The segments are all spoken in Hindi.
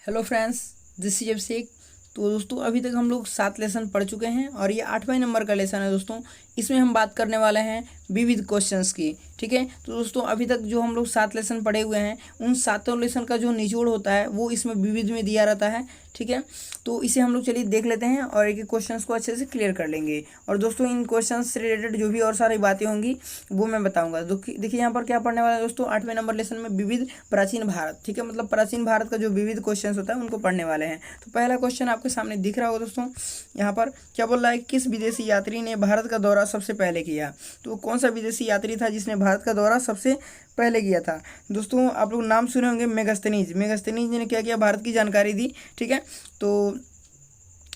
हेलो फ्रेंड्स, दिस इज अभिषेक। तो दोस्तों अभी तक हम लोग 7 लेसन पढ़ चुके हैं और ये 8वें नंबर का लेसन है दोस्तों। इसमें हम बात करने वाले हैं विविध क्वेश्चंस की। ठीक है, तो दोस्तों अभी तक जो हम लोग 7 लेसन पढ़े हुए हैं उन 7 लेसन का जो निचोड़ होता है वो इसमें विविध में दिया रहता है। ठीक है, तो इसे हम लोग चलिए देख लेते हैं और एक एक क्वेश्चंस को अच्छे से क्लियर कर लेंगे। और दोस्तों इन क्वेश्चंस से रिलेटेड जो भी और सारी बातें होंगी वो मैं बताऊंगा। देखिए यहाँ पर क्या पढ़ने वाला है दोस्तों, 8वें नंबर लेसन में विविध प्राचीन भारत। ठीक है, मतलब प्राचीन भारत का जो विविध क्वेश्चंस होता है उनको पढ़ने वाले हैं। तो पहला क्वेश्चन आपके सामने दिख रहा होगा दोस्तों। यहाँ पर क्या बोल रहा है, किस विदेशी यात्री ने भारत का दौरा सबसे पहले किया? तो कौन सा विदेशी यात्री था जिसने भारत का दौरा सबसे पहले किया था? दोस्तों आप लोग नाम सुने होंगे, मेगास्थनीज ने क्या किया, भारत की जानकारी दी। ठीक है, तो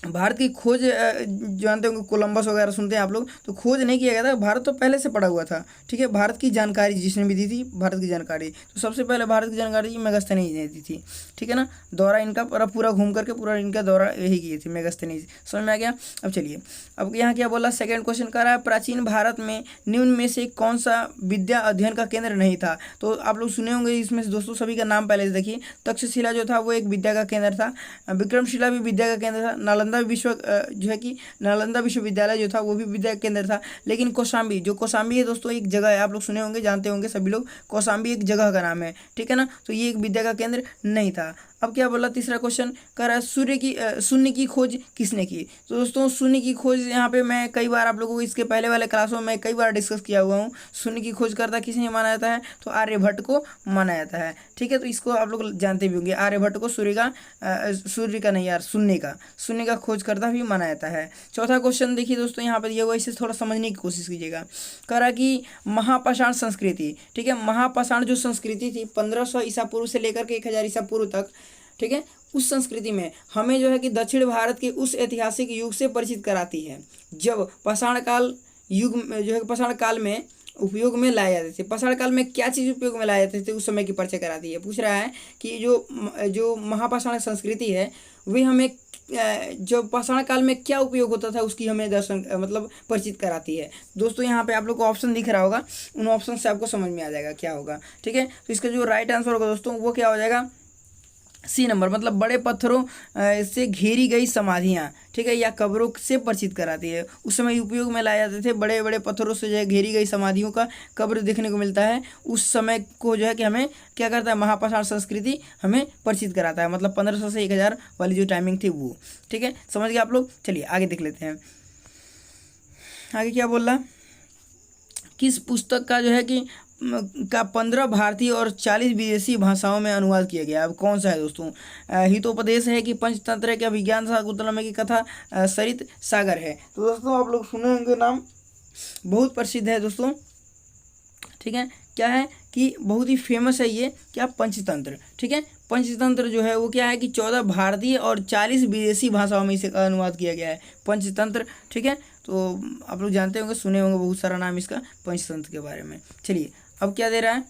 भारत की खोज जानते होंगे, कोलंबस वगैरह सुनते हैं आप लोग, तो खोज नहीं किया गया था, भारत तो पहले से पड़ा हुआ था। ठीक है, भारत की जानकारी जिसने भी दी थी, भारत की जानकारी, तो सबसे पहले भारत की जानकारी मेगास्थनीज ने दी थी। ठीक है ना, दौरा इनका पूरा घूम करके पूरा इनका दौरा यही किए थे मेगास्थनीज। समझ में आ गया? अब चलिए, अब यहाँ क्या बोला, सेकेंड क्वेश्चन कर रहा है, प्राचीन भारत में निम्न में से कौन सा विद्या अध्ययन का केंद्र नहीं था? तो आप लोग सुने होंगे इसमें से दोस्तों, सभी का नाम पहले से देखिए। तक्षशिला जो था वो एक विद्या का केंद्र था, विक्रमशिला भी विद्या का केंद्र था, नालंदा जो है कि नालंदा विश्वविद्यालय जो था वो भी विद्या केंद्र था। लेकिन कौशाम्बी, जो कौशाम्बी है दोस्तों, एक जगह है, आप लोग सुने होंगे, जानते होंगे सभी लोग, कौशाम्बी एक जगह का नाम है। ठीक है ना, तो ये एक विद्या का केंद्र नहीं था। अब क्या बोला, तीसरा क्वेश्चन कह रहा है, शून्य की खोज किसने की? तो दोस्तों शून्य की खोज यहाँ पे मैं कई बार आप लोगों को इसके पहले वाले क्लासों में कई बार डिस्कस किया हुआ हूँ। शून्य की खोज करता किसने माना जाता है? तो आर्यभट्ट को माना जाता है। ठीक है, तो इसको आप लोग जानते भी होंगे, आर्यभट्ट को सूर्य का नहीं यार, शून्य का खोज करता भी माना जाता है। चौथा क्वेश्चन देखिए दोस्तों, यहाँ पर दिया हुआ, इसे थोड़ा समझने की कोशिश कीजिएगा। कह रहा कि महापाषाण संस्कृति, ठीक है, महापाषाण जो संस्कृति थी 1500 ईसा पूर्व से लेकर के 1000 ईसा पूर्व तक, ठीक है, उस संस्कृति में हमें जो है कि दक्षिण भारत के उस ऐतिहासिक युग से परिचित कराती है जब पाषाण काल युग में जो है पाषाण काल में उपयोग में लाए जाते थे। पाषाण काल में क्या चीज़ उपयोग में लाए जाते थे उस समय की परिचय कराती है। पूछ रहा है कि जो महापाषाण संस्कृति है वे हमें जो पाषाण काल में क्या उपयोग होता था उसकी हमें मतलब परिचित कराती है। दोस्तों यहाँ पे आप लोग को ऑप्शन दिख रहा होगा, उन ऑप्शन से आपको समझ में आ जाएगा क्या होगा। ठीक है, तो इसका जो राइट आंसर होगा दोस्तों वो क्या हो जाएगा, सी नंबर, मतलब बड़े पत्थरों से घेरी गई समाधियाँ, ठीक है, या कब्रों से परिचित कराती है। उस समय उपयोग में लाए जाते थे, बड़े बड़े पत्थरों से जो है घेरी गई समाधियों का कब्र देखने को मिलता है। उस समय को जो है कि हमें क्या करता है, महापाषाण संस्कृति हमें परिचित कराता है, मतलब 1500 से 1000 वाली जो टाइमिंग थी वो। ठीक है, समझ गए आप लोग? चलिए आगे देख लेते हैं, आगे क्या बोल रहा, किस पुस्तक का जो है कि 15 भारतीय और 40 विदेशी भाषाओं में अनुवाद किया गया? अब कौन सा है दोस्तों? हितोपदेश है कि पंचतंत्र है, क्या विज्ञान शाकुंतलम है कि कथा सरित सागर है? तो दोस्तों आप लोग सुने होंगे, नाम बहुत प्रसिद्ध है दोस्तों। ठीक है, क्या है कि बहुत ही फेमस है ये, क्या, पंचतंत्र। ठीक है, पंचतंत्र जो है वो क्या है कि 14 भारतीय और 40 विदेशी भाषाओं में इसे अनुवाद किया गया है, पंचतंत्र। ठीक है, तो आप लोग जानते होंगे, सुने होंगे बहुत सारा नाम इसका पंचतंत्र के बारे में। चलिए अब क्या दे रहा है,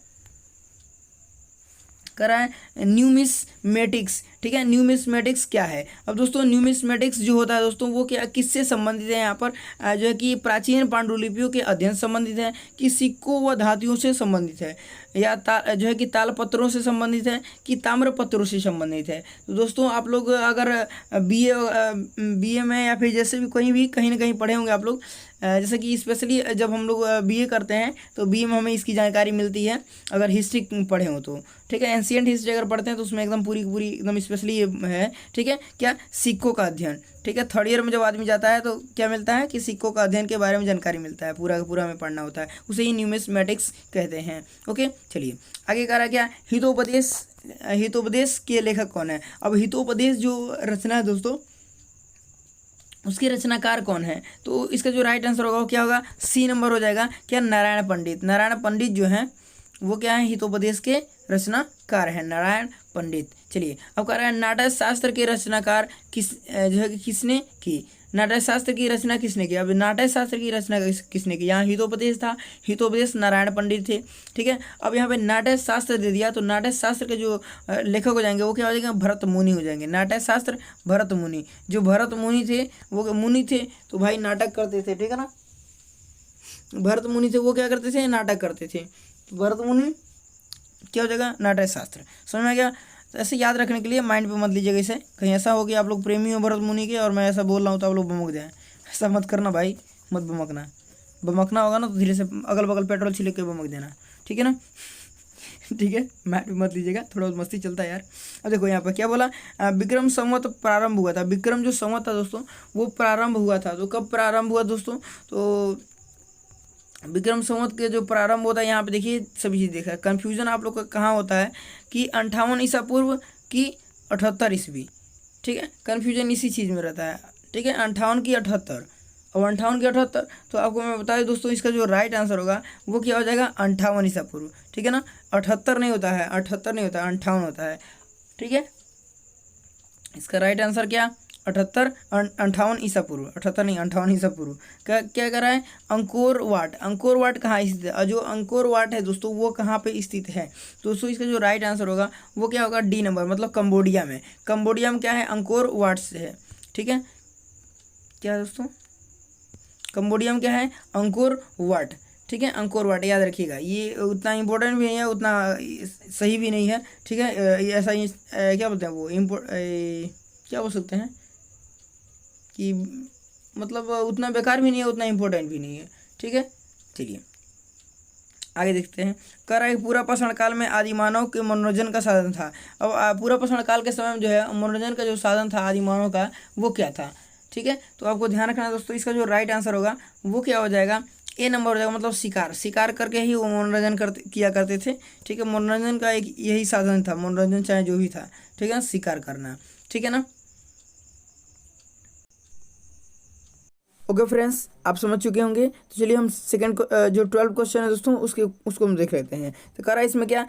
करा है न्यूमिस्मेटिक्स। ठीक है, न्यूमिस्मेटिक्स क्या है? अब दोस्तों न्यूमिस्मेटिक्स जो होता है दोस्तों वो क्या, किससे संबंधित है? यहाँ पर जो है कि प्राचीन पांडुलिपियों के अध्ययन संबंधित है, कि सिक्कों व धातुओं से संबंधित है, या जो है कि तालपत्रों से संबंधित है, कि ताम्र पत्रों से संबंधित है? तो दोस्तों आप लोग अगर बीए में या फिर जैसे भी कहीं ना कहीं पढ़े होंगे आप लोग, जैसे कि स्पेशली जब हम लोग बीए करते हैं तो बीए में हमें इसकी जानकारी मिलती है, अगर हिस्ट्री पढ़े हो तो। ठीक है, एंशिएंट हिस्ट्री अगर पढ़ते हैं तो उसमें एकदम पूरी एकदम स्पेशली है। ठीक है, क्या, सिक्कों का अध्ययन। ठीक है, 3rd ईयर में जब आदमी जाता है तो क्या मिलता है कि सिक्कों का अध्ययन के बारे में जानकारी मिलता है, पूरा का पूरा हमें पढ़ना होता है, उसे ही न्यूमिस्मेटिक्स कहते हैं। ओके, चलिए आगे कह रहा है क्या, हितोपदेश के लेखक कौन है? अब हितोपदेश जो रचना है दोस्तों उसके रचनाकार कौन है? तो इसका जो राइट आंसर होगा वो क्या होगा, सी नंबर हो जाएगा, क्या, नारायण पंडित। नारायण पंडित जो है वो क्या है, हितोपदेश के रचनाकार है, नारायण पंडित। चलिए अब कह रहा है नाट्य शास्त्र के रचनाकार जो है कि किसने की? नाट्य शास्त्र की रचना किसने की? अब नाट्य शास्त्र की रचना किसने की? यहाँ हितोपदेश था, हितोपदेश नारायण पंडित थे। ठीक है, अब यहाँ पे नाट्य शास्त्र दे दिया, तो नाट्य शास्त्र के जो लेखक हो जाएंगे वो क्या हो जाएंगे, भरत मुनि हो जाएंगे। नाट्य शास्त्र भरत मुनि, जो भरत मुनि थे वो मुनि थे तो भाई नाटक करते थे। ठीक है ना, भरत मुनि थे वो क्या करते थे, नाटक करते थे। भरत मुनि क्या हो जाएगा, नाट्य शास्त्र। समझ में आ गया? तो ऐसे याद रखने के लिए माइंड पे मत लीजिएगा इसे, कहीं ऐसा हो कि आप लोग प्रेमी हो भरत मुनि के और मैं ऐसा बोल रहा हूँ तो आप लोग बमक जाएँ, ऐसा मत करना भाई, मत बमकना। बमकना होगा ना तो धीरे से अगल बगल पेट्रोल छिड़क के बमक देना, ठीक है ना। ठीक है, मैट भी मत लीजिएगा, थोड़ा मस्ती चलता है यार। अब देखो यहाँ पर क्या बोला, विक्रम संवत प्रारंभ हुआ था। विक्रम जो संवत था दोस्तों वो प्रारंभ हुआ था, तो कब प्रारंभ हुआ दोस्तों, तो विक्रम संवत के जो प्रारंभ होता है यहाँ पे देखिए सभी चीज़ देखा है। कन्फ्यूजन आप लोग का कहाँ होता है कि 58 ईसा पूर्व की 78 ईस्वी, ठीक है, कन्फ्यूजन इसी चीज़ में रहता है, ठीक है, 58 की 78 और 58 की 78। तो आपको मैं बता दूं दोस्तों इसका जो राइट आंसर होगा वो क्या हो जाएगा, 58 ईसा पूर्व, ठीक है ना, 78 नहीं होता है, 78 नहीं होता है, 58 होता है, ठीक है। इसका राइट आंसर क्या, 78 58 ईसा पूर्व, 78 नहीं 58 ईसा पूर्व। क्या क्या कर रहा है, अंकोर वाट। अंकोर वाट कहाँ स्थित है, और जो अंकोर वाट है दोस्तों वो कहाँ पे स्थित है, दोस्तों इसका जो राइट आंसर होगा वो क्या होगा, डी नंबर, मतलब कंबोडिया में। कंबोडिया में क्या है, अंकोर वाट से है, ठीक है, क्या दोस्तों, कंबोडिया में क्या है, अंकोर वाट, ठीक है, अंकोर वाट याद रखिएगा। ये उतना इम्पोर्टेंट भी नहीं है, उतना सही भी नहीं है, ठीक है, ये ऐसा ही क्या बोलते हैं वो क्या बोल सकते हैं कि मतलब उतना बेकार भी नहीं है, उतना इम्पोर्टेंट भी नहीं है, ठीक है। चलिए आगे देखते हैं। कह रहा है पूरा पाषाण काल में आदि मानव के मनोरंजन का साधन था। अब पूरा पाषाण काल के समय में जो है मनोरंजन का जो साधन था आदि मानव का वो क्या था, ठीक है। तो आपको ध्यान रखना है दोस्तों, इसका जो राइट आंसर होगा वो क्या हो जाएगा, ए नंबर हो जाएगा, मतलब शिकार। शिकार करके ही वो मनोरंजन किया करते थे, ठीक है। मनोरंजन का एक यही साधन था, मनोरंजन चाहे जो भी था, ठीक है ना, शिकार करना, ठीक है ना। ओके फ्रेंड्स, आप समझ चुके होंगे। तो चलिए हम सेकंड जो 12 क्वेश्चन है दोस्तों उसको हम देख लेते हैं। तो कह रहा है इसमें क्या,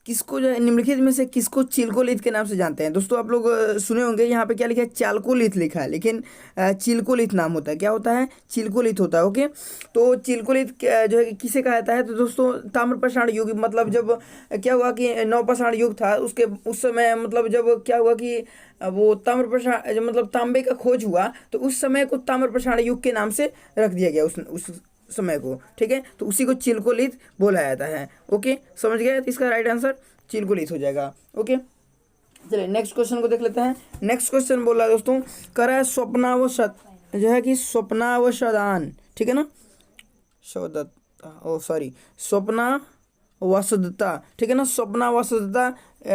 किसको जो है निम्नलिखित में से किसको चिल्कोलिथ के नाम से जानते हैं। दोस्तों आप लोग सुने होंगे यहाँ पे क्या लिखा है, चाल्कोलिथ लिखा है, लेकिन चिल्कोलिथ नाम होता है, क्या होता है, चिल्कोलिथ होता है। ओके, तो चिल्कोलिथ जो है किसे कहा जाता है, तो दोस्तों ताम्रपाषाण युग, मतलब जब क्या हुआ कि नवपाषाण युग था उसके उस समय, मतलब जब क्या हुआ कि वो ताम्रपाषाण मतलब तांबे का खोज हुआ तो उस समय को ताम्रपाषाण युग के नाम से रख दिया गया उस समय को, ठीक है। तो उसी को चिल्कोलिथ बोला जाता है। ओके, समझ गए, तो इसका राइट आंसर चिल्कोलिथ हो जाएगा। ओके, चलिए नेक्स्ट क्वेश्चन को देख लेते हैं। नेक्स्ट क्वेश्चन बोल रहा है दोस्तों, कर है स्वप्नावशत जो है कि स्वप्नावशदान, ठीक है ना, स्वप्ना वसदता, ठीक है ना, स्वप्ना वसदता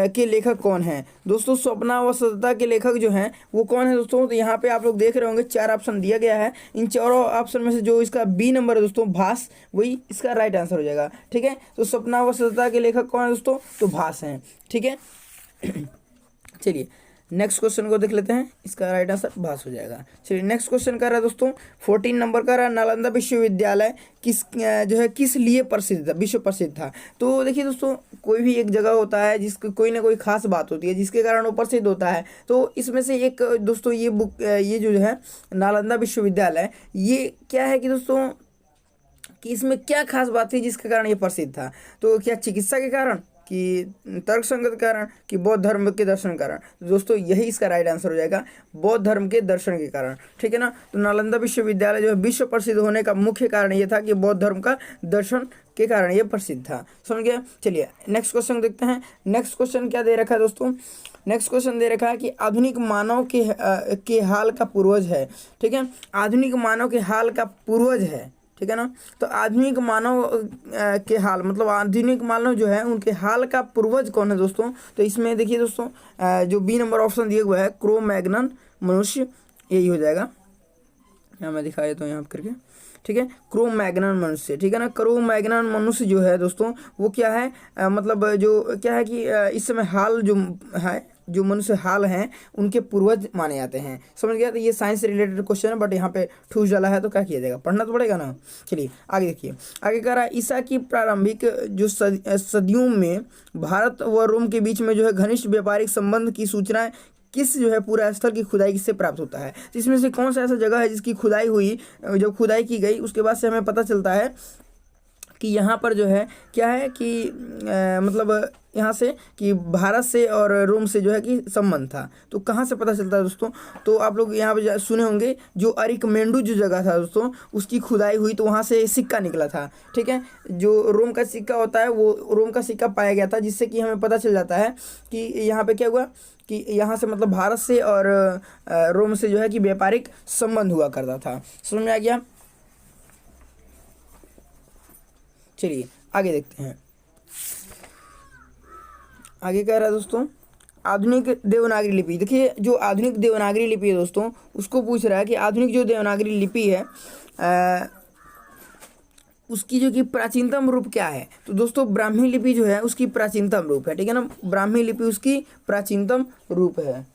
के लेखक कौन है दोस्तों। स्वप्ना वसदता के लेखक जो हैं वो कौन है दोस्तों, तो यहाँ पे आप लोग देख रहे होंगे 4 ऑप्शन दिया गया है। इन चारों ऑप्शन में से जो इसका बी नंबर है दोस्तों, भास, वही इसका राइट आंसर हो जाएगा, ठीक है। तो स्वप्ना वसदता के लेखक कौन है दोस्तों, तो भास हैं, ठीक है। चलिए नेक्स्ट क्वेश्चन को देख लेते हैं, इसका राइट आंसर भास हो जाएगा। चलिए नेक्स्ट क्वेश्चन कर रहा है दोस्तों 14 नंबर का रहा, नालंदा विश्वविद्यालय जो है किस लिए प्रसिद्ध था, विश्व प्रसिद्ध था। तो देखिए दोस्तों, कोई भी एक जगह होता है जिसकी कोई ना कोई खास बात होती है जिसके कारण वो प्रसिद्ध होता है। तो इसमें से एक दोस्तों ये बुक, ये जो है नालंदा विश्वविद्यालय, ये क्या है कि दोस्तों कि इसमें क्या खास बात थी जिसके कारण ये प्रसिद्ध था। तो क्या चिकित्सा के कारण, कि तर्क संगत कारण, कि बौद्ध धर्म के दर्शन के कारण। तो दोस्तों यही इसका राइट आंसर हो जाएगा, बौद्ध धर्म के दर्शन के कारण, ठीक है ना। तो नालंदा विश्वविद्यालय जो है विश्व प्रसिद्ध होने का मुख्य कारण ये था कि बौद्ध धर्म का दर्शन के कारण ये प्रसिद्ध था, समझ गया। चलिए नेक्स्ट क्वेश्चन देखते हैं। नेक्स्ट क्वेश्चन क्या दे रखा है दोस्तों, नेक्स्ट क्वेश्चन दे रखा है कि आधुनिक मानव के हाल का पूर्वज है, ठीक है, आधुनिक मानव के हाल का पूर्वज है, ठीक है ना। तो आधुनिक मानव के हाल, मतलब आधुनिक मानव जो है उनके हाल का पूर्वज कौन है दोस्तों। तो इसमें देखिए दोस्तों जो बी नंबर ऑप्शन दिया हुआ है, क्रो मैग्नन मनुष्य, यही हो जाएगा। यहाँ मैं दिखा देता हूँ यहाँ करके, ठीक है, क्रो मैग्नन मनुष्य, ठीक है ना। क्रो मैग्नन मनुष्य जो है दोस्तों वो क्या है, मतलब जो क्या है कि इस समय हाल जो है, जो मनुष्य हाल हैं उनके पूर्वज माने जाते हैं, समझ गया। तो ये साइंस से रिलेटेड क्वेश्चन है, बट यहाँ पे ठूस डाला है तो क्या किया जाएगा, पढ़ना तो पड़ेगा ना। चलिए आगे देखिए, आगे कह रहा है ईसा की प्रारंभिक जो सदियों में भारत व रोम के बीच में जो है घनिष्ठ व्यापारिक संबंध की सूचनाएं किस जो है पूरा स्थल की खुदाई किससे प्राप्त होता है। तो इसमें से कौन सा ऐसा जगह है जिसकी खुदाई हुई, जब खुदाई की गई उसके बाद से हमें पता चलता है कि यहाँ पर जो है क्या है कि मतलब यहाँ से कि भारत से और रोम से जो है कि संबंध था। तो कहाँ से पता चलता है दोस्तों? तो आप लोग यहाँ पे सुने होंगे जो अरिकमेंडू जो जगह था दोस्तों, उसकी खुदाई हुई तो वहाँ से सिक्का निकला था। ठीक है, जो रोम का सिक्का होता है वो रोम का सिक्का पाया गया था, जिससे कि हमें पता चल जाता है कि यहाँ पे क्या हुआ कि यहाँ से मतलब भारत से और रोम से जो है कि व्यापारिक संबंध हुआ करता था। समझ में आ गया? चलिए आगे देखते हैं। आगे कह रहा है दोस्तों आधुनिक देवनागरी लिपि। देखिए जो आधुनिक देवनागरी लिपि है दोस्तों, उसको पूछ रहा है कि आधुनिक जो देवनागरी लिपि है उसकी जो कि प्राचीनतम रूप क्या है। तो दोस्तों ब्राह्मी लिपि जो है उसकी प्राचीनतम रूप है। ठीक है ना, ब्राह्मी लिपि उसकी प्राचीनतम रूप है।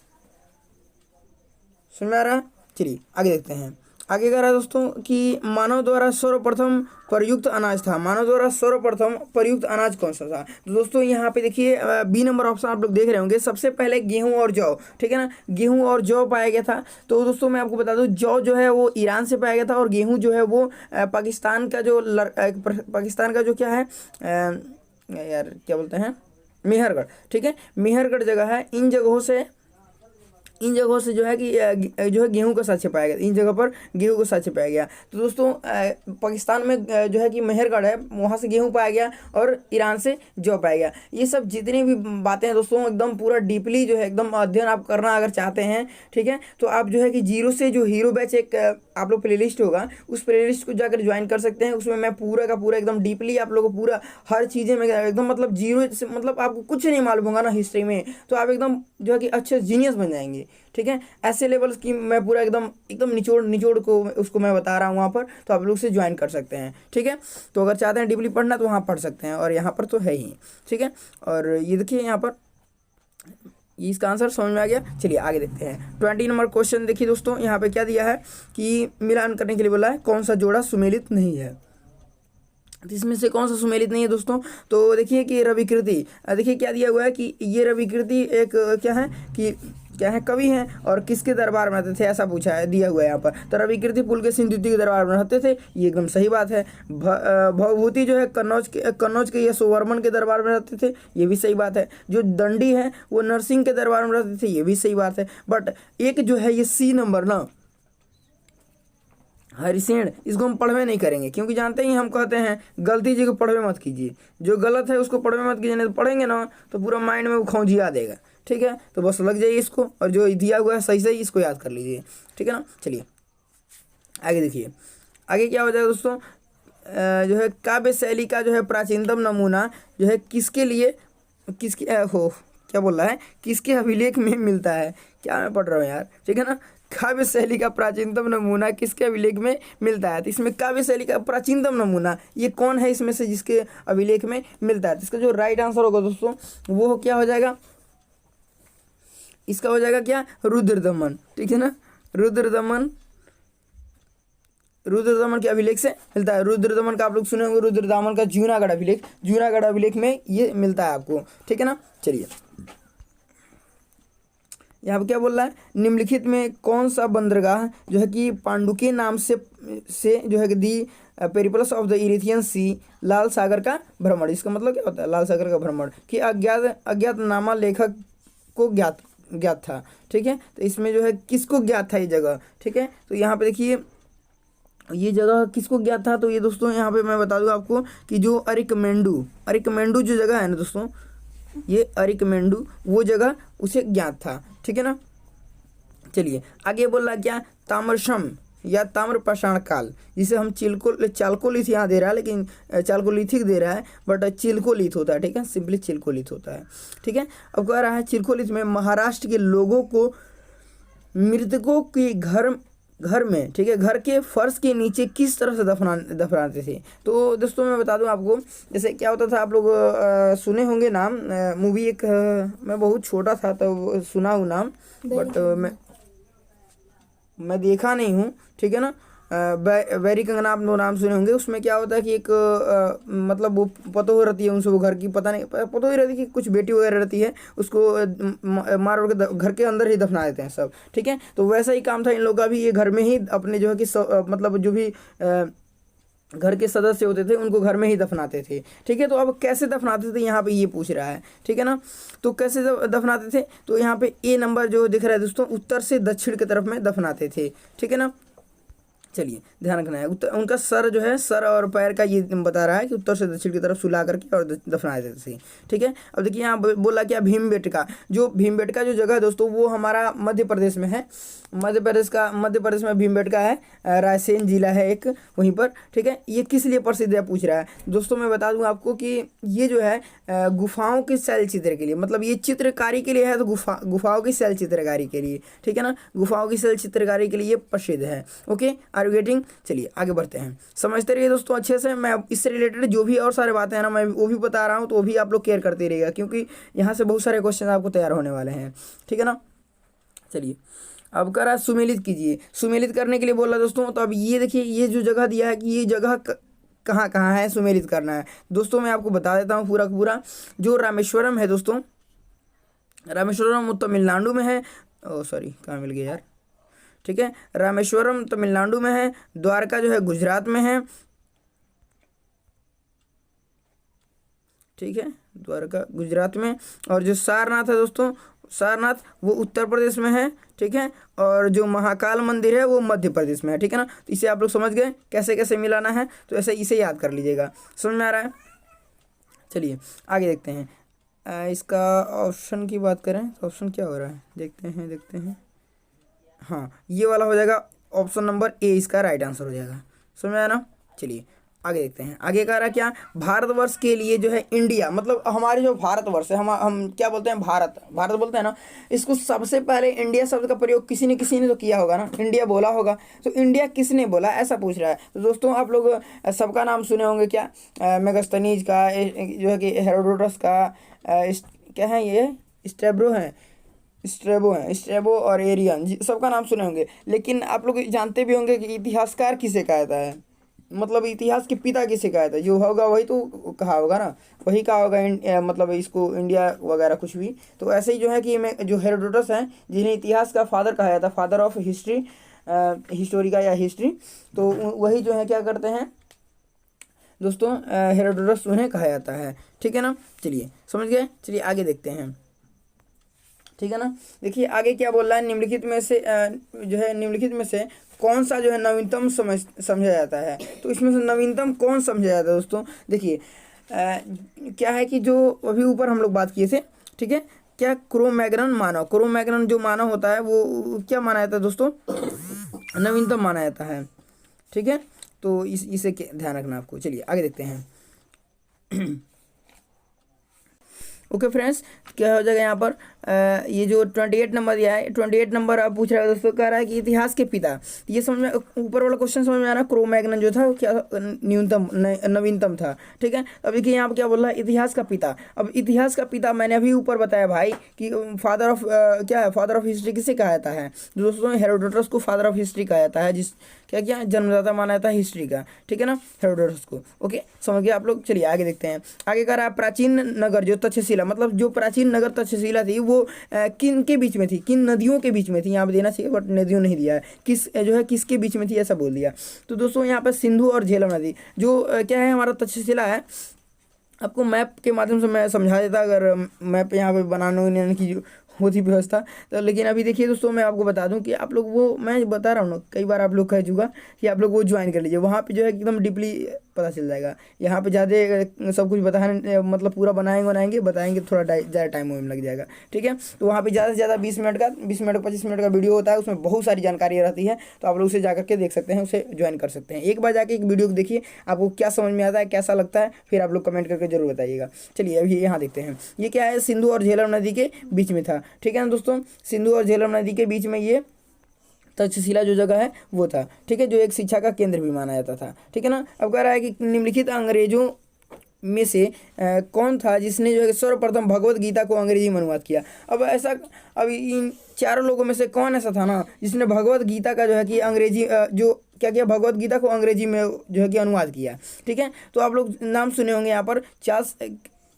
समझ में आ रहा है? चलिए आगे देखते हैं। आगे कह रहा है दोस्तों कि मानव द्वारा सर्वप्रथम प्रयुक्त अनाज था। मानव द्वारा सर्वप्रथम प्रयुक्त अनाज कौन सा था? तो दोस्तों यहाँ पे देखिए बी नंबर ऑप्शन आप लोग देख रहे होंगे। सबसे पहले गेहूं और जौ। ठीक है ना, गेहूं और जौ पाया गया था। तो दोस्तों मैं आपको बता दूं जौ जो है वो ईरान से पाया गया था और गेहूं जो है वो पाकिस्तान का जो क्या है यार क्या बोलते हैं, मेहरगढ़। ठीक है, मेहरगढ़ जगह है। इन जगहों से जो है कि जो है गेहूं का साक्ष्य पाया गया। इन जगह पर गेहूं का साक्ष्य पाया गया। तो दोस्तों पाकिस्तान में जो है कि मेहरगढ़ है, वहाँ से गेहूं पाया गया और ईरान से जौ पाया गया। ये सब जितनी भी बातें हैं दोस्तों एकदम पूरा डीपली जो है एकदम अध्ययन आप करना अगर चाहते हैं, ठीक है, तो आप जो है कि जीरो से जो हीरो बैच एक आप लोग प्लेलिस्ट होगा, उस प्लेलिस्ट को जाकर ज्वाइन कर सकते हैं। उसमें मैं पूरा का पूरा एकदम डीपली आप लोगों को पूरा हर चीज़ें में एकदम मतलब जीरो से मतलब आपको कुछ नहीं मालूम होगा ना हिस्ट्री में, तो आप एकदम जो है कि अच्छे जीनियस बन जाएंगे। ठीक है, ऐसे लेवल्स की मैं पूरा एकदम निचोड़ को उसको मैं बता रहा हूँ वहाँ पर, तो आप लोग से ज्वाइन कर सकते हैं। ठीक है, तो अगर चाहते हैं डीपली पढ़ना तो वहाँ पढ़ सकते हैं, और यहाँ पर तो है ही। ठीक है, और ये देखिए यहाँ पर इसका आंसर समझ में आ गया। चलिए आगे देखते हैं। 20 नंबर क्वेश्चन देखिए दोस्तों, यहाँ पे क्या दिया है कि मिलान करने के लिए बोला है कौन सा जोड़ा सुमेलित नहीं है। तो इसमें से कौन सा सुमेलित नहीं है दोस्तों? तो देखिए कि रविकृति, देखिए क्या दिया हुआ है कि ये रविकृति एक क्या है कवि हैं और किसके दरबार में रहते थे, ऐसा पूछा है, दिया हुआ है यहाँ पर। तो रविकृति पुलकेशिन द्वितीय के दरबार में रहते थे, ये एकदम सही बात है। भवभूति जो है कन्नौज के यशोवर्मन के दरबार में रहते थे, ये भी सही बात है। जो दंडी है वो नरसिंह के दरबार में रहते थे, ये भी सही बात है। बट एक जो है ये सी नंबर ना, हरिसेन, इसको हम पढ़वे नहीं करेंगे, क्योंकि जानते ही हम कहते हैं गलती जी को पढ़वे मत कीजिए, जो गलत है उसको पढ़वे मत कीजिए, नहीं तो पढ़ेंगे ना तो पूरा माइंड में वो खौंजिया देगा। ठीक है, तो बस लग जाइए इसको, और जो दिया हुआ है सही इसको याद कर लीजिए। ठीक है ना, चलिए आगे देखिए। आगे क्या हो जाएगा दोस्तों, जो है काव्य शैली का जो है प्राचीनतम नमूना जो है क्या बोल रहा है, किसके अभिलेख में मिलता है। क्या मैं पढ़ रहा हूँ यार, ठीक है ना। काव्य शैली का प्राचीनतम नमूना किसके अभिलेख में मिलता है। तो इसमें काव्य शैली का प्राचीनतम नमूना ये कौन है इसमें से जिसके अभिलेख में मिलता है। तो इसका जो राइट आंसर होगा दोस्तों वो क्या हो जाएगा, इसका हो जाएगा क्या, रुद्रदमन। ठीक है ना, रुद्रदमन के अभिलेख से मिलता है। रुद्रदमन का आप लोग सुने होंगे, रुद्रदामन का जूनागढ़ अभिलेख में ये मिलता है आपको। ठीक है ना, चलिए यहाँ पर क्या बोल रहा है, निम्नलिखित में कौन सा बंदरगाह जो है कि पांडुके नाम से जो है कि दी पेरिपल्स ऑफ द इरेथियन सी, लाल सागर का भ्रमण। इसका मतलब क्या होता है, लाल सागर का भ्रमण, कि अज्ञातनामा लेखक को ज्ञात था। ठीक है, तो इसमें जो है किसको ज्ञात था ये जगह। ठीक है, तो यहाँ पे देखिए ये जगह किसको ज्ञात था। तो ये दोस्तों यहाँ पे मैं बता दूँ आपको कि जो अरिकमेंडू जो जगह है ना दोस्तों, ये अरिकमेंडू वो जगह उसे ज्ञात था। ठीक है ना, चलिए आगे बोल रहा क्या, ताम्रशम या ताम्रपाषाण काल, जिसे हम चालकोलिथ यहाँ दे रहा है, लेकिन चालकोलिथिक दे रहा है, बट चिल्कोलिथ होता है। ठीक है, सिंपली चिल्कोलिथ होता है। ठीक है, अब कह रहा है चिल्कोलिथ में महाराष्ट्र के लोगों को मृतकों के घर में, ठीक है, घर के फर्श के नीचे किस तरह से दफनाते थे। तो दोस्तों मैं बता दूं आपको, जैसे क्या होता था, आप लोग सुने होंगे नाम, मूवी एक मैं बहुत छोटा था तो सुना हूँ नाम, बट मैं देखा नहीं हूँ। ठीक है ना, बैरी कंगना आप लोग नाम सुने होंगे। उसमें क्या होता है कि एक मतलब वो पतोह रहती है, उनसे वो घर की पता नहीं पतोह ही रहती है कि कुछ बेटी वगैरह रहती है, उसको मार के घर के अंदर ही दफना देते हैं सब। ठीक है, तो वैसा ही काम था इन लोगों का भी, ये घर में ही अपने जो है कि मतलब जो भी घर के सदस्य होते थे उनको घर में ही दफनाते थे। ठीक है, तो अब कैसे दफनाते थे यहाँ पे ये पूछ रहा है। ठीक है ना, तो कैसे दफनाते थे, तो यहाँ पे ए नंबर जो दिख रहा है दोस्तों, उत्तर से दक्षिण की तरफ में दफनाते थे। ठीक है ना, चलिए ध्यान रखना है, उनका सर जो है, सर और पैर का ये बता रहा है कि उत्तर से दक्षिण की तरफ सुला करके और दफना देते थे। ठीक है, अब देखिए यहाँ बोला क्या, भीमबेटका। जो भीमबेटका जो जगह है दोस्तों, वो हमारा मध्य प्रदेश में है। मध्य प्रदेश में भीमबेटका है, रायसेन जिला है एक वहीं पर। ठीक है, ये किस लिए प्रसिद्ध है पूछ रहा है दोस्तों। मैं बता दूं आपको कि ये जो है गुफाओं के शैल चित्र के लिए, मतलब ये चित्रकारी के लिए है, तो गुफाओं की शैल चित्रकारी के लिए। ठीक है ना, गुफाओं की शैल चित्रकारी के लिए ये प्रसिद्ध है। Okay, are you getting. चलिए आगे बढ़ते हैं, समझते रहिए दोस्तों अच्छे से। मैं इससे रिलेटेड जो भी और सारे बातें हैं ना, मैं वो भी बता रहा हूँ, तो वो भी आप लोग केयर करते रहिएगा, क्योंकि यहाँ से बहुत सारे क्वेश्चन आपको तैयार होने वाले हैं। ठीक है ना, चलिए अब करा सुमेलित कीजिए। सुमेलित करने के लिए बोला दोस्तों, तो अब ये देखिए, ये जो जगह दिया है कि ये जगह कहाँ कहाँ है, सुमेलित करना है दोस्तों। मैं आपको बता देता हूँ पूरा का पूरा। जो रामेश्वरम है दोस्तों, रामेश्वरम तमिलनाडु में है। ओ सॉरी, कहाँ मिल गया यार। ठीक है, रामेश्वरम तमिलनाडु में है, द्वारका जो है गुजरात में है। ठीक है, द्वारका गुजरात में। और जो सारनाथ है दोस्तों, सारनाथ वो उत्तर प्रदेश में है। ठीक है, और जो महाकाल मंदिर है वो मध्य प्रदेश में है। ठीक है ना, तो इसे आप लोग समझ गए कैसे कैसे मिलाना है, तो ऐसे इसे याद कर लीजिएगा। समझ में आ रहा है। चलिए आगे देखते हैं। इसका ऑप्शन की बात करें तो ऑप्शन क्या हो रहा है, देखते हैं। हाँ, ये वाला हो जाएगा ऑप्शन नंबर ए, इसका राइट आंसर हो जाएगा। समझ में आया ना। चलिए आगे देखते हैं। आगे कह रहा है क्या, भारतवर्ष के लिए जो है इंडिया, मतलब हमारे जो भारतवर्ष है, हम क्या बोलते हैं, भारत बोलते हैं ना, इसको सबसे पहले इंडिया शब्द का प्रयोग किसी ने तो किया होगा ना, इंडिया बोला होगा। तो इंडिया किसने बोला, ऐसा पूछ रहा है। तो दोस्तों आप लोग सबका नाम सुने होंगे क्या, मेगास्थनीज का, जो है कि हेरोडोटस का, क्या है ये, स्ट्रेबो और एरियन, सबका नाम सुने होंगे। लेकिन आप लोग जानते भी होंगे कि इतिहासकार किसे कहता है, मतलब इतिहास के पिता किसे कहता है, जो होगा वही तो कहा होगा ना, वही कहा होगा मतलब इसको इंडिया वगैरह कुछ भी। तो ऐसे ही जो है कि मैं जो हेरोडोटस हैं, जिन्हें इतिहास का फादर कहा जाता है, फादर ऑफ हिस्ट्री, हिस्टोरिका या हिस्ट्री, तो वही जो है क्या करते हैं दोस्तों, हेरोडोटस उन्हें कहा जाता है। ठीक है ना, चलिए समझ गए। चलिए आगे देखते हैं। ठीक है ना, देखिए आगे क्या बोल रहा है, निम्नलिखित में से जो है, निम्नलिखित में से कौन सा जो है नवीनतम समझा जाता है। तो इसमें से नवीनतम कौन समझा जाता है दोस्तों, देखिए क्या है कि जो अभी ऊपर हम लोग बात किए थे। ठीक है, क्या क्रोमैग्नन मानव, क्रोमैग्नन जो मानव होता है वो क्या माना जाता है दोस्तों, नवीनतम माना जाता है। ठीक है, तो इसे ध्यान रखना आपको। चलिए आगे देखते हैं। ओके फ्रेंड्स, क्या हो जाएगा यहाँ पर, ये जो 28 नंबर दिया है, 28 नंबर अब पूछ रहा है दोस्तों, कह रहा है कि इतिहास के पिता, ये समझ में, ऊपर वाला क्वेश्चन समझ में आ रहा है, क्रोमैग्नन जो था वो क्या न्यूनतम नवीनतम था। ठीक है, अब देखिए यहाँ पर क्या बोल रहा है, इतिहास का पिता। अब इतिहास का पिता मैंने अभी ऊपर बताया भाई कि फादर ऑफ क्या है, फादर ऑफ हिस्ट्री किसे कहा जाता है दोस्तों, हेरोडोटस को फादर ऑफ हिस्ट्री कहा जाता है, जिस क्या जन्मदाता माना जाता है हिस्ट्री का। ठीक है ना, हेरोडोटस को। ओके, समझ गए आप लोग। चलिए आगे देखते हैं। आगे कह रहा है प्राचीन नगर जो तक्षशिला, मतलब जो प्राचीन नगर तक्षशिला थी वो किन के बीच में थी, किन नदियों के बीच में थी, यहाँ पे देना चाहिए बट नदियों नहीं दिया है, किस जो है किसके बीच में थी ऐसा बोल दिया। तो दोस्तों यहाँ पर सिंधु और झेलम नदी जो क्या है, हमारा तक्षशिला है। आपको मैप के माध्यम से मैं समझा देता, अगर मैप यहाँ पे बनाने की जो होती व्यवस्था, तो लेकिन अभी देखिए दोस्तों, मैं आपको बता दूं कि आप लोग वो, मैं बता रहा हूँ ना, कई बार आप लोग कह चुका कि आप लोग वो ज्वाइन कर लीजिए, वहाँ पे जो है एकदम डीपली पता चल जाएगा। यहाँ पे ज़्यादा सब कुछ बताने, मतलब पूरा बताएंगे थोड़ा ज़्यादा टाइम में लग जाएगा। ठीक है, तो वहाँ पे ज़्यादा से ज़्यादा 20 मिनट 25 मिनट का वीडियो होता है, उसमें बहुत सारी जानकारी रहती है, तो आप लोग उसे जा करके देख सकते हैं, उसे ज्वाइन कर सकते हैं। एक बार जाके एक वीडियो देखिए, आपको क्या समझ में आता है, कैसा लगता है, फिर आप लोग कमेंट करके जरूर बताइएगा। चलिए अभी यहाँ देखते हैं, ये क्या है, सिंधु और झेलम नदी के बीच में था। ठीक है ना दोस्तों, सिंधु और झेलम नदी के बीच में ये तक्षशिला जो जगह है वो था। ठीक है, जो एक शिक्षा का केंद्र भी माना जाता था। ठीक है ना, अब कह रहा है कि निम्नलिखित अंग्रेजों में से कौन था जिसने जो है सर्वप्रथम भगवत गीता को अंग्रेजी में अनुवाद किया। अब ऐसा, अब इन चारों लोगों में से कौन ऐसा था ना जिसने भगवत गीता का जो है कि अंग्रेजी जो क्या किया, भगवत गीता को अंग्रेजी में जो है कि अनुवाद किया। ठीक है, तो आप लोग नाम सुने होंगे यहाँ पर, चार्ल्स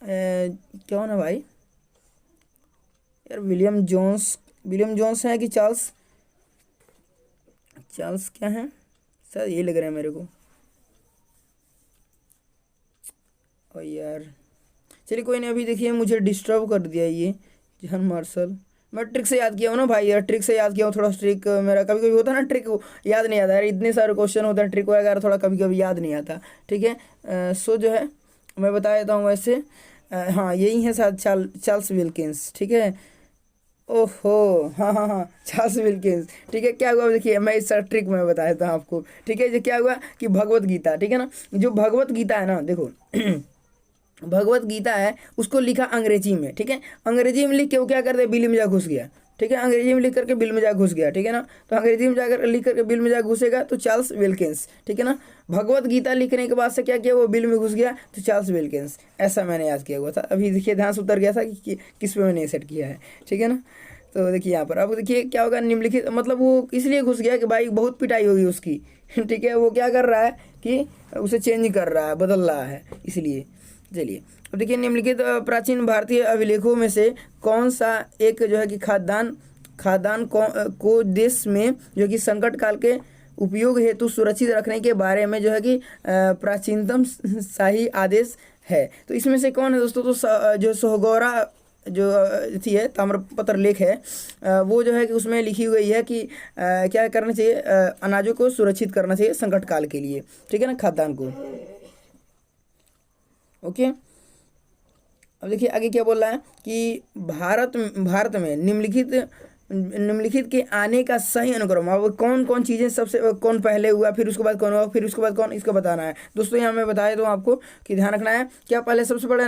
क्या हो ना भाई यार, विलियम जोन्स है कि चार्ल्स क्या है, सर ये लग रहा है मेरे को, और यार चलिए कोई नहीं, अभी देखिए मुझे डिस्टर्ब कर दिया ये जॉन मार्शल। मैं ट्रिक से याद किया हूँ ना भाई यार, ट्रिक से याद किया हूँ। थोड़ा ट्रिक मेरा कभी कभी होता है ना, ट्रिक याद नहीं आता यार, इतने सारे क्वेश्चन होते हैं ट्रिक वगैरह, थोड़ा कभी कभी याद नहीं आता। ठीक है, सो जो है मैं बता देता हूँ वैसे। हाँ यही है शायद चार्ल्स विल्किंस। ठीक है, ओहो हाँ हाँ हाँ, चार्ल्स विल्किंस। ठीक है, क्या हुआ देखिए, मैं इस ट्रिक में बता देता हूँ आपको। ठीक है, जो क्या हुआ कि भगवत गीता, ठीक है ना, जो भगवत गीता है ना देखो भगवत गीता है उसको लिखा अंग्रेजी में। ठीक है, अंग्रेजी में लिख के वो क्या करते, बिल में जा घुस गया। ठीक है, अंग्रेजी में लिख करके बिल में जा घुस गया। ठीक है ना, तो अंग्रेजी में जाकर लिख करके बिल में जा घुसेगा तो चार्ल्स विल्किंस। ठीक है ना, भगवत गीता लिखने के बाद से क्या किया, वो बिल में घुस गया तो चार्ल्स विल्किंस। ऐसा मैंने याद किया हुआ था, अभी देखिए ध्यान से उतर गया था कि किस पे मैंने सेट किया है। ठीक है ना, तो देखिए यहाँ पर अब देखिए क्या होगा, निम्नलिखित मतलब वो इसलिए घुस गया कि भाई बहुत पिटाई होगी उसकी। ठीक है, वो क्या कर रहा है कि उसे चेंज कर रहा है, बदल रहा है, इसलिए। चलिए अब देखिए, निम्नलिखित प्राचीन भारतीय अभिलेखों में से कौन सा एक जो है कि खाद्यान्न को देश में जो कि संकट काल के उपयोग हेतु सुरक्षित रखने के बारे में जो है कि प्राचीनतम शाही आदेश है। तो इसमें से कौन है दोस्तों, तो जो सोहगौरा जो थी है ताम्रपत्र लेख है, वो जो है कि उसमें लिखी हुई है कि क्या करना चाहिए, अनाजों को सुरक्षित करना चाहिए संकट काल के लिए। ठीक है ना, खाद्यान्न को। ओके, अब देखिए आगे क्या बोल रहा है कि भारत में निम्नलिखित के आने का सही अनुक्रम, अब कौन कौन चीज़ें सबसे, कौन पहले हुआ, फिर उसके बाद कौन हुआ, फिर उसके बाद कौन, इसको बताना है दोस्तों। यहाँ मैं बताया तो आपको कि ध्यान रखना है क्या, पहले सबसे पहले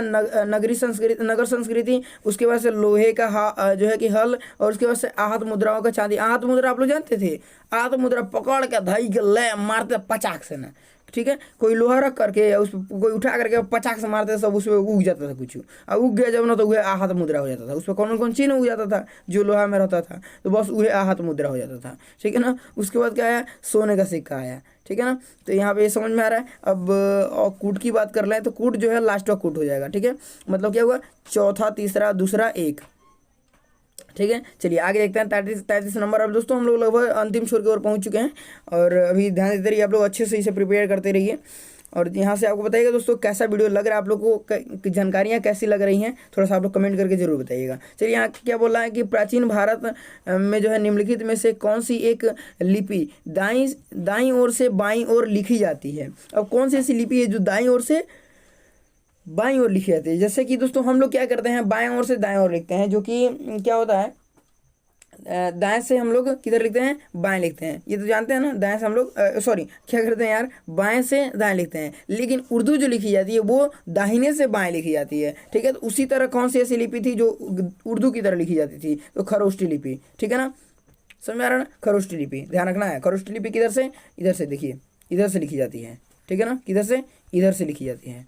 नगर संस्कृति, उसके बाद से लोहे का जो है कि हल, और उसके बाद से आहत मुद्राओं का चांदी। आहत मुद्रा आप लोग जानते थे, आहत मुद्रा पकड़ के धई के ले मारते पचाक से ना। ठीक है, कोई लोहा रख करके या उस कोई उठा करके पचाक से मारते, सब उस पर उग जाता था कुछ, अब उग गया जब ना तो वह आहत मुद्रा हो जाता था। उस पर कौन कौन चिन्ह उग जाता था जो लोहा में रहता था, तो बस वह आहत मुद्रा हो जाता था। ठीक है ना, उसके बाद क्या आया, सोने का सिक्का आया। ठीक है ना, तो यहाँ पे ये समझ में आ रहा है। अब और कूट की बात कर लें तो कूट जो है लास्ट का कूट हो जाएगा। ठीक है, मतलब क्या हुआ, चौथा, तीसरा, दूसरा, एक। ठीक है, चलिए आगे देखते हैं 33 नंबर। अब दोस्तों हम लोग लगभग अंतिम छोर की ओर पहुंच चुके हैं, और अभी ध्यान देते रहिए, आप लोग अच्छे से इसे प्रिपेयर करते रहिए। और यहाँ से आपको बताइएगा दोस्तों कैसा वीडियो लग रहा है, आप लोग को जानकारियाँ कैसी लग रही हैं, थोड़ा सा आप लोग कमेंट करके जरूर बताइएगा। चलिए यहाँ क्या बोल रहा है कि प्राचीन भारत में जो है निम्नलिखित में से कौन सी एक लिपि दाईं ओर से बाईं ओर लिखी जाती है। अब कौन सी ऐसी लिपि है जो दाईं ओर से बाईं ओर लिखी जाती है। जैसे कि दोस्तों हम लोग क्या करते हैं, बाएं ओर से दाएं ओर लिखते हैं, जो कि क्या होता है, दाएं से हम लोग किधर लिखते हैं, बाएं लिखते हैं, ये तो जानते हैं ना। दाएं से हम लोग सॉरी क्या करते हैं यार, बाएं से दाएं लिखते हैं, लेकिन उर्दू जो लिखी जाती है वो दाहिने से बाएं लिखी जाती है। ठीक है, तो उसी तरह कौन सी ऐसी लिपि थी जो उर्दू की तरह लिखी जाती थी, तो खरोष्टी लिपि। ठीक है ना, समझ में आ रहा है ना, खरोष्टी लिपि, ध्यान रखना है। खरोष्टी लिपि किधर से, इधर से, देखिए इधर से लिखी जाती है। ठीक है ना, किधर से, इधर से लिखी जाती है।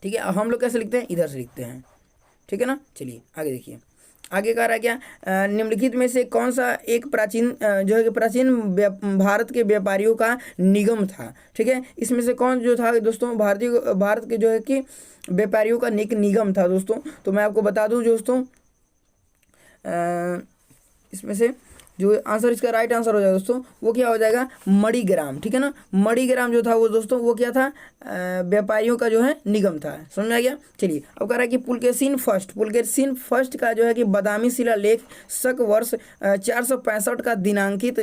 ठीक है, अब हम लोग कैसे लिखते हैं, इधर से लिखते हैं। ठीक है ना, चलिए आगे देखिए, आगे कह रहा है क्या, निम्नलिखित में से कौन सा एक प्राचीन जो है कि प्राचीन भारत के व्यापारियों का निगम था। ठीक है, इसमें से कौन जो था दोस्तों, भारत के जो है कि व्यापारियों का निगम था दोस्तों। तो मैं आपको बता दूं दोस्तों, इसमें से जो आंसर, इसका राइट आंसर हो जाएगा दोस्तों, वो क्या हो जाएगा, मणिग्राम। ठीक है ना, मणिग्राम जो था वो दोस्तों वो क्या था, व्यापारियों का जो है निगम था। समझ में आ गया। चलिए अब कह रहा है कि पुलकेशिन फर्स्ट का जो है कि बदामी शिलालेख शक वर्ष 465 का दिनांकित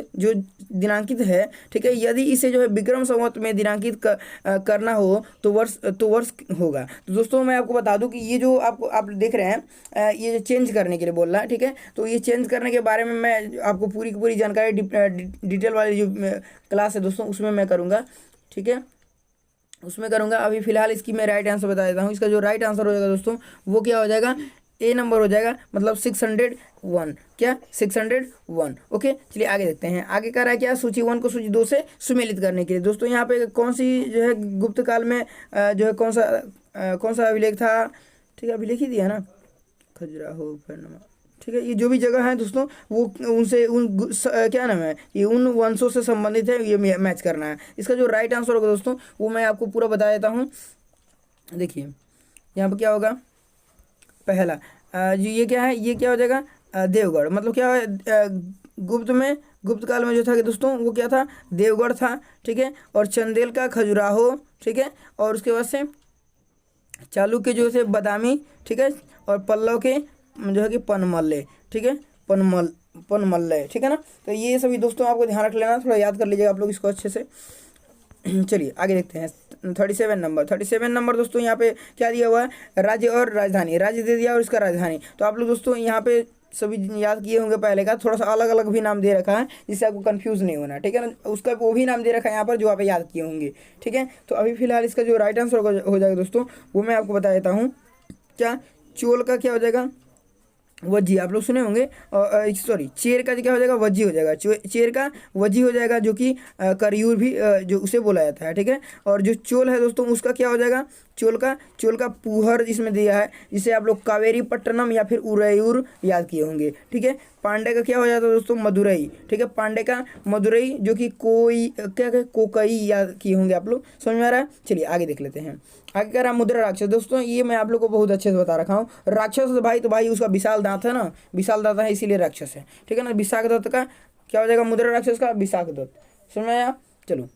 है। ठीक है, यदि इसे जो है विक्रम संवत में दिनांकित करना हो तो वर्ष होगा। तो दोस्तों मैं आपको बता दूं कि ये जो आप देख रहे हैं, ये जो चेंज करने के लिए बोल रहा है। ठीक है, तो ये चेंज करने के बारे में मैं आपको पूरी की पूरी जानकारी डिटेल वाली जो क्लास है दोस्तों उसमें मैं करूँगा। ठीक है, उसमें करूँगा। अभी फिलहाल इसकी मैं राइट आंसर बता देता हूँ। इसका जो राइट आंसर हो जाएगा दोस्तों वो क्या हो जाएगा, ए नंबर हो जाएगा, मतलब 601। क्या, 601। ओके, चलिए आगे देखते हैं। आगे कह रहा है क्या, सूची 1 को सूची 2 से सुमेलित करने के लिए। दोस्तों यहाँ पे कौन सी जो है गुप्त काल में जो है कौन सा अभिलेख था। ठीक है, अभिलेख ही दिया ना, खजुराहो पन्ना। ठीक है, ये जो भी जगह है दोस्तों वो उनसे क्या नाम है, ये उन वंशों से संबंधित है, ये मैच करना है। इसका जो राइट आंसर होगा दोस्तों वो मैं आपको पूरा बता देता हूँ। देखिए यहाँ पर क्या होगा, पहला जो ये क्या है, ये क्या हो जाएगा, देवगढ़। मतलब क्या है, गुप्त काल में जो था कि दोस्तों वो क्या था, देवगढ़ था। ठीक है, और चंदेल का खजुराहो। ठीक है, और उसके बाद से चालुक्य जो थे बादामी, ठीक है, और पल्लव के जो है कि पनमल्ले, ठीक है, पनमल्लय, ठीक है ना। तो ये सभी दोस्तों आपको ध्यान रख लेना, थोड़ा याद कर लीजिएगा आप लोग इसको अच्छे से। चलिए आगे देखते हैं 37 नंबर दोस्तों, यहाँ पे क्या दिया हुआ है, राज्य और राजधानी, राज्य दे दिया और इसका राजधानी। तो आप लोग दोस्तों यहाँ पे सभी याद किए होंगे, पहले का थोड़ा सा अलग अलग भी नाम दे रखा है जिससे आपको कंफ्यूज नहीं होना, ठीक है ना। उसका वो भी नाम दे रखा है यहाँ पर जो आप याद किए होंगे, ठीक है। तो अभी फिलहाल इसका जो राइट आंसर हो जाएगा दोस्तों, वो मैं आपको बता देता हूँ। क्या चोल का क्या हो जाएगा, वज्जी, आप लोग सुने होंगे। सॉरी, चेर का क्या हो जाएगा, वज्जी हो जाएगा, चेर का वज्जी हो जाएगा, जो कि करयूर भी जो उसे बोला जाता है, ठीक है। और जो चोल है दोस्तों, उसका क्या हो जाएगा, चोल का पुहर जिसमें दिया है, जिसे आप लोग कावेरी पट्टनम या फिर उरयूर याद किए होंगे, ठीक है। पांडे का क्या हो जाता है दोस्तों, मदुरई, ठीक है, पांडे का मदुरई, जो कि कोई क्या कोकई याद किए होंगे आप लोग, समझ में आ रहा है। चलिए आगे देख लेते हैं। आगे कह रहा मुद्रा राक्षस, दोस्तों ये मैं आप लोग को बहुत अच्छे से बता रखा हूँ। राक्षस भाई, तो भाई उसका विशाल दांत है ना, विशाल दांत है इसीलिए राक्षस है, ठीक है ना। विशाख दत्त का क्या हो जाएगा, मुद्रा राक्षस का विशाख दत्त, समझ में आया। चलो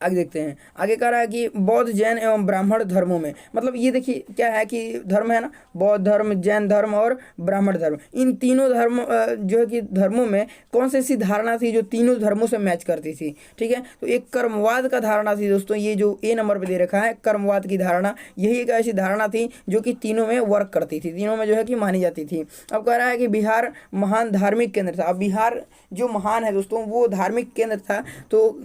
आगे देखते हैं। आगे कह रहा है कि बौद्ध, जैन एवं ब्राह्मण धर्मों में, मतलब ये देखिए क्या है कि धर्म है ना, बौद्ध धर्म, जैन धर्म और ब्राह्मण धर्म, इन तीनों धर्म जो है कि धर्मों में कौन सी ऐसी धारणा थी जो तीनों धर्मों से मैच करती थी, ठीक है। तो एक कर्मवाद का धारणा थी दोस्तों, ये जो ए नंबर पे दे रखा है, कर्मवाद की धारणा, यही एक ऐसी धारणा थी जो कि तीनों में वर्क करती थी, तीनों में जो है कि मानी जाती थी। अब कह रहा है कि बिहार महान धार्मिक केंद्र था। अब बिहार जो महान है दोस्तों, वो धार्मिक केंद्र था, तो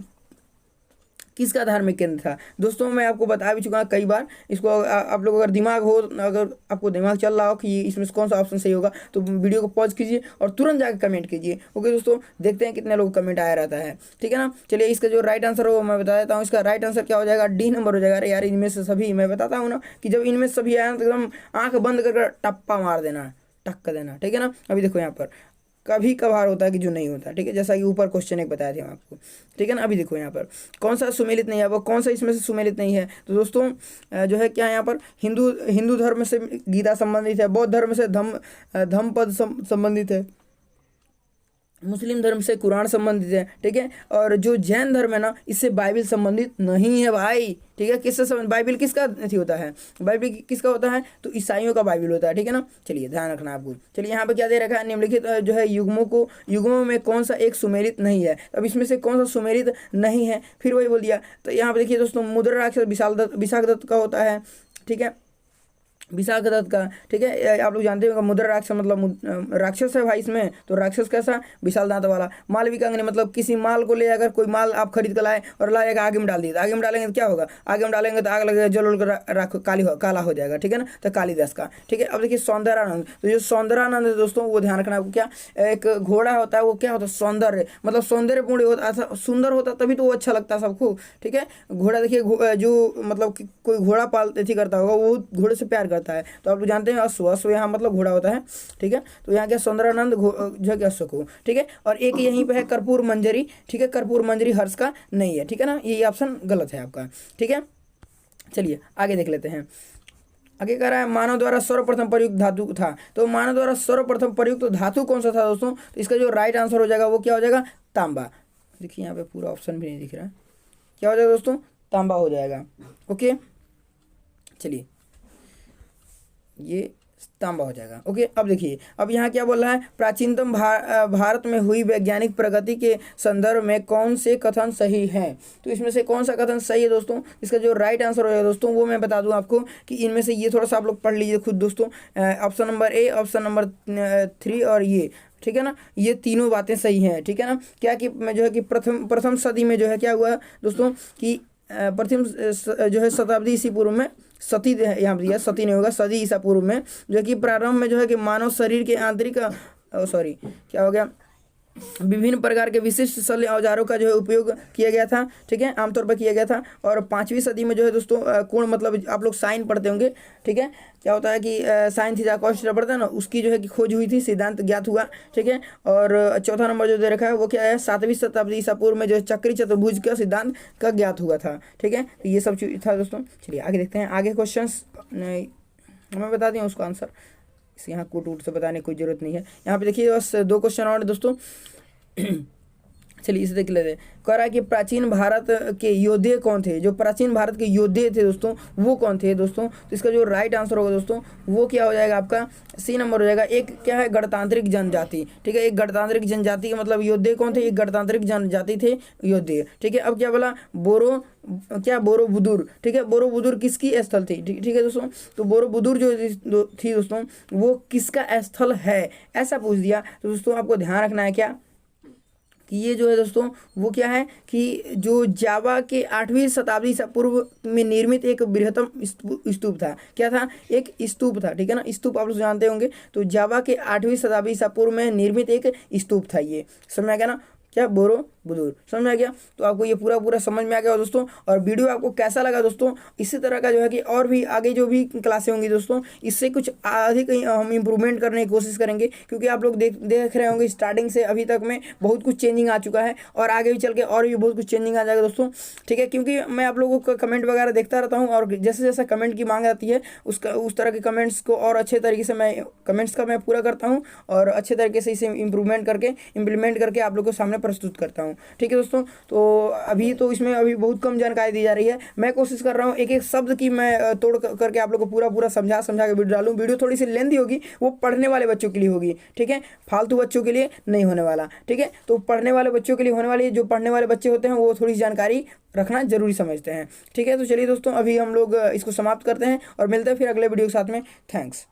किसका धार्मिक केंद्र था दोस्तों, मैं आपको बता भी चुका कई बार। इसको आप लोग अगर दिमाग हो, अगर आपको दिमाग चल रहा हो कि इसमें से कौन सा ऑप्शन सही होगा, तो वीडियो को पॉज कीजिए और तुरंत जाकर कमेंट कीजिए। ओके दोस्तों, देखते हैं कितने लोग कमेंट आया रहता है, ठीक है ना। चलिए इसका जो राइट आंसर हो मैं बता देता हूँ। इसका राइट आंसर क्या हो जाएगा, डी नंबर हो जाएगा। अरे यार, इनमें से सभी मैं बताता हूँ ना कि जब इनमें से सभी आया तो एकदम आंख बंद कर टप्पा मार देना, टक्क देना, ठीक है ना। अभी देखो यहाँ पर कभी कभार होता है कि जो नहीं होता, ठीक है, जैसा कि ऊपर क्वेश्चन एक बताया थे हम आपको, ठीक है ना। अभी देखो यहाँ पर कौन सा सुमेलित नहीं है, वो कौन सा इसमें से सुमेलित नहीं है। तो दोस्तों जो है क्या है यहाँ पर, हिंदू धर्म से गीता संबंधित है, बौद्ध धर्म से धम्मपद संबंधित है, मुस्लिम धर्म से कुरान संबंधित है, ठीक है। और जो जैन धर्म है ना, इससे बाइबिल संबंधित नहीं है भाई, ठीक है। किससे संबंधित, बाइबिल किसका नहीं होता है, बाइबिल किसका होता है, तो ईसाइयों का बाइबिल होता है, ठीक है ना। चलिए ध्यान रखना आपको। चलिए यहाँ पे क्या दे रखा है, निम्नलिखित जो है युग्मों में कौन सा एक सुमेलित नहीं है। अब इसमें से कौन सा सुमेलित नहीं है, फिर वही बोल दिया। तो यहाँ पे देखिए दोस्तों, मुद्रा राक्षस विशाख दत्त का होता है, ठीक है, विशाख दत्त का, ठीक है। आप लोग जानते होंगे मुद्रा राक्षस मतलब राक्षस है भाई इसमें, तो राक्षस कैसा, विशाल दांत वाला। मालविकाग्नि मतलब किसी माल को ले अगर कोई माल आप खरीद कर लाए और लाए आगे में डाल दिया, आगे में डालेंगे तो क्या होगा, आगे में डालेंगे तो आग लगेगा, जल राख काला हो जाएगा, ठीक है ना। तो कालिदास का, ठीक है। अब देखिए सौंदर्यानंद, तो जो सौंदर्यानंद है दोस्तों, वो ध्यान रखना आपको। क्या एक घोड़ा होता है, वो क्या होता है, सौंदर्य मतलब सौंदर्यपूर्ण होता, सुंदर होता तभी तो वो अच्छा लगता है सबको, ठीक है। घोड़ा देखिए, जो मतलब कोई घोड़ा पाल थी करता होगा, वो घोड़े से प्यार करता है। तो आप लोग जानते हैं अश्व यहाँ मतलब घोड़ा होता है, ठीक है। तो यहाँ क्या सौंदर्यानंद जो है कि अश्व को, ठीक है। और एक यहीं पे है कर्पूर मंजरी, ठीक है, कर्पूर मंजरी हर्ष का नहीं है, ठीक है ना, ये ऑप्शन गलत है आपका, ठीक है। चलिए आगे देख लेते हैं। आगे कह रहा है मानव द्वारा सर्वप्रथम प्रयुक्त धातु था। तो मानव द्वारा सर्वप्रथम प्रयुक्त धातु कौन सा था दोस्तों, तो इसका जो राइट आंसर हो जाएगा वो क्या हो जाएगा, तांबा। देखिए यहाँ पे पूरा ऑप्शन भी नहीं दिख रहा है, क्या हो जाएगा दोस्तों, तांबा हो जाएगा। ओके चलिए, ये तांबा हो जाएगा। ओके, अब देखिए, अब यहाँ क्या बोल रहा है, प्राचीनतम भारत में हुई वैज्ञानिक प्रगति के संदर्भ में कौन से कथन सही हैं। तो इसमें से कौन सा कथन सही है दोस्तों, इसका जो राइट आंसर हो जाएगा दोस्तों, वो मैं बता दूं आपको कि इनमें से ये थोड़ा सा आप लोग पढ़ लीजिए खुद दोस्तों। Option number A, option number 3 और ये, ठीक है ना, ये तीनों बातें सही हैं, ठीक है ना। क्या कि जो है कि प्रथम सदी में जो है क्या हुआ दोस्तों कि प्रथम जो है शताब्दी ईसा पूर्व में, सती यहाँ दिया, सती नहीं होगा, सदी ईसा पूर्व में, जो कि प्रारंभ में जो है कि मानव शरीर के आंतरिक सॉरी क्या हो गया, विभिन्न प्रकार के विशिष्ट शल्य औजारों का जो है उपयोग किया गया था, ठीक है, आमतौर पर किया गया था। और 5वीं सदी में जो है दोस्तों कोण मतलब आप लोग साइन पढ़ते होंगे, ठीक है, क्या होता है कि साइन थीटा कॉस थीटा पढ़ते हैं ना, उसकी जो है कि खोज हुई थी, सिद्धांत ज्ञात हुआ, ठीक है। और चौथा नंबर जो दे रखा है वो क्या है, 7वीं शताब्दी ईसा पूर्व में जो है चक्री चतुर्भुज का सिद्धांत का ज्ञात हुआ था, ठीक है। तो ये सब चीज था दोस्तों। चलिए आगे देखते हैं, आगे क्वेश्चन मैं बता दिया उसका आंसर, यहाँ कोट वोट से बताने की कोई जरूरत नहीं है। यहाँ पे देखिए बस 2 क्वेश्चन और दोस्तों। चलिए इसे देख लेते हैं। कह रहा है कि प्राचीन भारत के योद्धे कौन थे, जो प्राचीन भारत के योद्धे थे दोस्तों वो कौन थे दोस्तों। तो इसका जो राइट आंसर होगा दोस्तों वो क्या हो जाएगा, आपका सी नंबर हो जाएगा। एक क्या है, गणतांत्रिक जनजाति, ठीक है। एक गणतांत्रिक जनजाति का मतलब योद्धे कौन थे, एक गणतांत्रिक जनजाति थे योद्धे, ठीक है। अब क्या बोला, बोरोबुदुर, ठीक है। बोरोबुदुर किसकी स्थल थी, ठीक है दोस्तों। तो बोरोबुदुर जो थी दोस्तों वो किसका स्थल है, ऐसा पूछ दिया। तो दोस्तों आपको ध्यान रखना है क्या कि ये जो है दोस्तों वो क्या है कि जो जावा के 8वीं शताब्दी से पूर्व में निर्मित एक बृहत्तम स्तूप था। क्या था, एक स्तूप था, ठीक है ना। स्तूप आप लोग जानते होंगे। तो जावा के 8वीं शताब्दी से पूर्व में निर्मित एक स्तूप था, ये समझ में आ गया ना, क्या बोरोबुदुर, समझ में आ गया। तो आपको ये पूरा समझ में आ गया दोस्तों। और वीडियो आपको कैसा लगा दोस्तों, इसी तरह का जो है कि और भी आगे जो भी क्लासें होंगी दोस्तों इससे कुछ अधिक हम इंप्रूवमेंट करने की कोशिश करेंगे, क्योंकि आप लोग देख रहे होंगे स्टार्टिंग से अभी तक में बहुत कुछ चेंजिंग आ चुका है और आगे भी चल के और भी बहुत कुछ चेंजिंग आ जाएगा दोस्तों, ठीक है। क्योंकि मैं आप लोगों का कमेंट वगैरह देखता रहता हूँ और जैसे जैसे कमेंट की मांग आती है उस तरह के कमेंट्स को और अच्छे तरीके से मैं पूरा करता हूँ और अच्छे तरीके से इसे इम्प्लीमेंट करके आप लोग को सामने प्रस्तुत करता हूँ, ठीक है दोस्तों। तो अभी तो इसमें अभी बहुत कम जानकारी दी जा रही है। मैं कोशिश कर रहा हूँ एक एक शब्द की मैं तोड़ करके आप लोग को पूरा समझा के वीडियो डालूँ। वीडियो थोड़ी सी लेंथी होगी, वो पढ़ने वाले बच्चों के लिए होगी, ठीक है, फालतू बच्चों के लिए नहीं होने वाला, ठीक है। तो पढ़ने वाले बच्चों के लिए होने वाली, जो पढ़ने वाले बच्चे होते हैं वो थोड़ी जानकारी रखना जरूरी समझते हैं, ठीक है। तो चलिए दोस्तों अभी हम लोग इसको समाप्त करते हैं और मिलते हैं फिर अगले वीडियो के साथ में। थैंक्स।